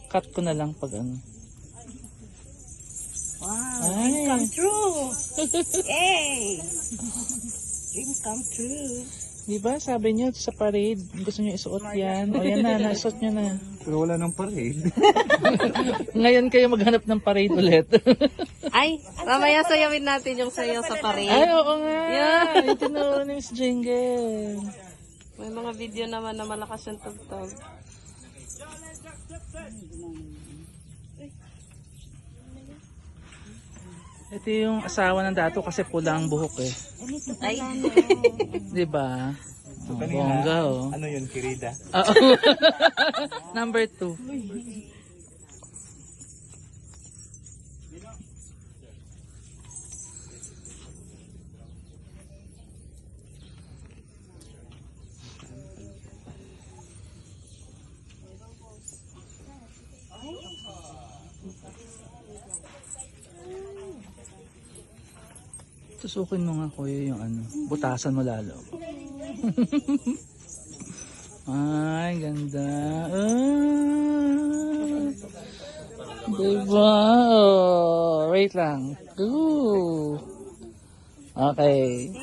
cut ko na lang pag ano. Wow, Ay. dream come true. Yay! Dream come true. Di ba sabi niyo sa parade, gusto niyo isuot yan? O yan na, naisuot niyo na. Pero wala nang parade. Ngayon kayo maghanap ng parade ulit. Ay, mamaya sayawin natin yung sayaw sa parade. Ay, oo nga. Yeah. Yung tinuruan ni Miss Jingle. May mga video naman na malakas yung tugtog. Ito yung asawa ng dato kasi pula ang buhok eh. Ay, Di ba? So, Oh, kanina, bongga oh. ano yun, Kirida? Oo. Number 2. Tusukin mo nga kuya yung ano, butasan mo lalo. Ay, ganda. Diba? Oh, wait lang. Ooh. Okay.